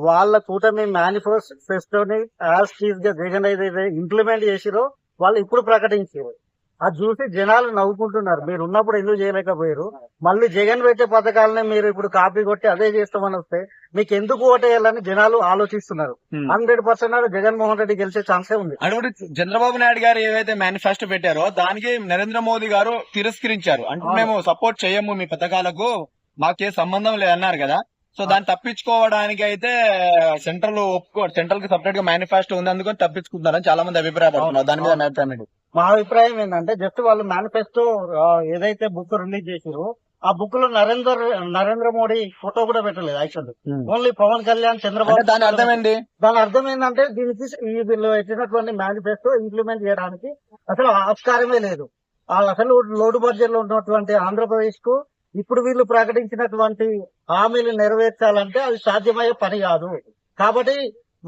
వాళ్ళ కూటమి మేనిఫెస్టోని యాజ్ టీజ్ గా జగన్ ఏదైతే ఇంప్లిమెంట్ చేసిరో వాళ్ళు ఇప్పుడు ప్రకటించారు. అది చూసి జనాలు నవ్వుకుంటున్నారు. మీరు ఉన్నప్పుడు ఎందుకు చేయలేకపోయారు, మళ్ళీ జగన్ పెట్టే పథకాలనే మీరు ఇప్పుడు కాపీ కొట్టి అదే చేస్తామని వస్తే మీకు ఎందుకు ఓటేయాలని జనాలు ఆలోచిస్తున్నారు. 100% జగన్మోహన్ రెడ్డి గెలిచే ఛాన్సే ఉంది. అటువంటి చంద్రబాబు నాయుడు గారు ఏవైతే మేనిఫెస్టో పెట్టారో దానికి నరేంద్ర మోదీ గారు తిరస్కరించారు. అంటే మేము సపోర్ట్ చేయము మీ పథకాలకు, మాకే సంబంధం లేదన్నారు కదా. సో దాన్ని తప్పించుకోవడానికి అయితే సెంట్రల్ కి సపరేట్ గా మేనిఫెస్టో ఉంది, అందుకని తప్పించుకుంటున్నారని చాలా మంది అభిప్రాయపడుతున్నారు. దాని మీద మీ అభిప్రాయం ఏంటి? మా అభిప్రాయం ఏంటంటే జస్ట్ వాళ్ళు మేనిఫెస్టో ఏదైతే బుక్ రిలీజ్ చేసారో ఆ బుక్ లో నరేంద్ర మోడీ ఫోటో కూడా పెట్టలేదు. Actually only Pawan Kalyan, Chandrababu. దాని అర్థం ఏంటి? దాని అర్థం ఏంటంటే దీనికి వీళ్ళు పెట్టినటువంటి మేనిఫెస్టో ఇంప్లిమెంట్ చేయడానికి అసలు ఆస్కారమే లేదు. అసలు లోటు బడ్జెట్ లో ఉన్నటువంటి ఆంధ్రప్రదేశ్ కు ఇప్పుడు వీళ్ళు ప్రకటించినటువంటి హామీలు నెరవేర్చాలంటే అది సాధ్యమయ్యే పని కాదు. కాబట్టి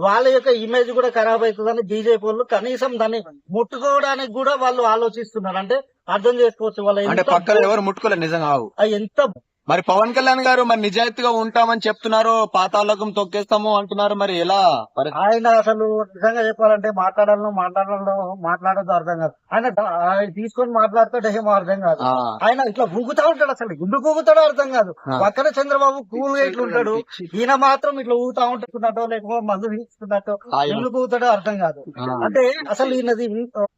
వాళ్ళ యొక్క ఇమేజ్ కూడా ఖరాబ్ అవుతుందని బీజేపీ వాళ్ళు కనీసం దాన్ని ముట్టుకోవడానికి కూడా వాళ్ళు ఆలోచిస్తున్నారు. అంటే అర్థం చేసుకోవచ్చు వాళ్ళు పక్కన ఎవరు ముట్టుకోలేదు నిజంగా. ఎంత మరి పవన్ కళ్యాణ్ గారు మరి నిజాయితీగా ఉంటామని చెప్తున్నారు, పాతాళకం తొక్కేస్తాము అంటున్నారు. మరి ఎలా? ఆయన అసలు నిజంగా చెప్పాలంటే మాట్లాడదు అర్థం కాదు. ఆయన తీసుకొని మాట్లాడతాడు ఏమో అర్థం కాదు. ఆయన ఇట్లా ఊగుతా ఉంటాడు, అసలు ఎందుకు ఊగుతాడో అర్థం కాదు. పక్కన చంద్రబాబు కూల్ ఇట్లుంటాడు, ఈయన మాత్రం ఇట్లా ఊగుతా ఉంటున్నట్టో లేకపోతే మందు తీసుకున్నట్టో ఎందుకు ఊగుతాడో అర్థం కాదు. అంటే అసలు ఈయనది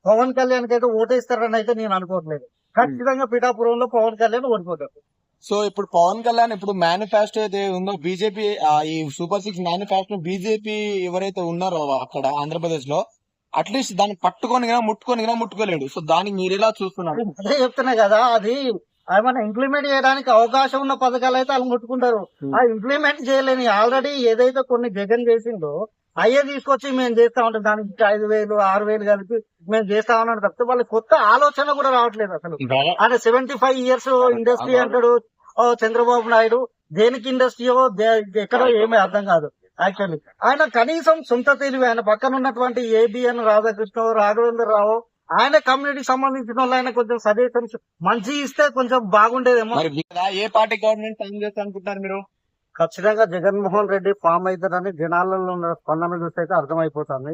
పవన్ కళ్యాణ్ కి అయితే ఓటేస్తారని అయితే నేను అనుకోవట్లేదు. ఖచ్చితంగా పిఠాపురంలో పవన్ కళ్యాణ్ ఓడిపోతాడు. సో ఇప్పుడు పవన్ కళ్యాణ్ ఇప్పుడు మేనిఫెస్టో అయితే ఉందో బీజేపీ, ఈ సూపర్ 6 మేనిఫెస్టో బీజేపీ ఎవరైతే ఉన్నారో అక్కడ ఆంధ్రప్రదేశ్ లో అట్లీస్ట్ దాన్ని ముట్టుకోలేడు. సో దానికి మీరు ఎలా చూస్తున్నారు? అదే చెప్తున్నా కదా, అది ఏమైనా ఇంప్లిమెంట్ చేయడానికి అవకాశం ఉన్న పథకాలు అయితే వాళ్ళు ముట్టుకుంటారు. ఆ ఇంప్లిమెంట్ చేయలేని ఆల్రెడీ ఏదైతే కొన్ని జగన్ చేసిందో అయ్యే తీసుకొచ్చి మేము చేస్తా ఉంటాం, దానికి 5,000 6,000 కలిపి మేము చేస్తా ఉన్నాం తప్పితే వాళ్ళకి కొత్త ఆలోచన కూడా రావట్లేదు. అసలు ఆయన 75 years ఇండస్ట్రీ అంటాడు చంద్రబాబు నాయుడు. దేనికి ఇండస్ట్రీయో ఎక్కడో ఏమీ అర్థం కాదు. యాక్చువల్లీ ఆయన కనీసం సొంత తెలివి, ఆయన పక్కన ఉన్నటువంటి ఏబిఎన్ రాధాకృష్ణ, రాఘవేంద్ర రావు, ఆయన కమ్యూనిటీకి సంబంధించిన వాళ్ళు ఆయన కొంచెం సజెషన్స్ మంచి ఇస్తే కొంచెం బాగుండేదేమో. ఏ పార్టీ గవర్నమెంట్ ఫామ్ చేస్తా అనుకుంటున్నారు మీరు? ఖచ్చితంగా జగన్మోహన్ రెడ్డి ఫామ్ అవుతారని జనాలలో ఉన్న స్పందన చూస్తే అయితే అర్థమైపోతుంది.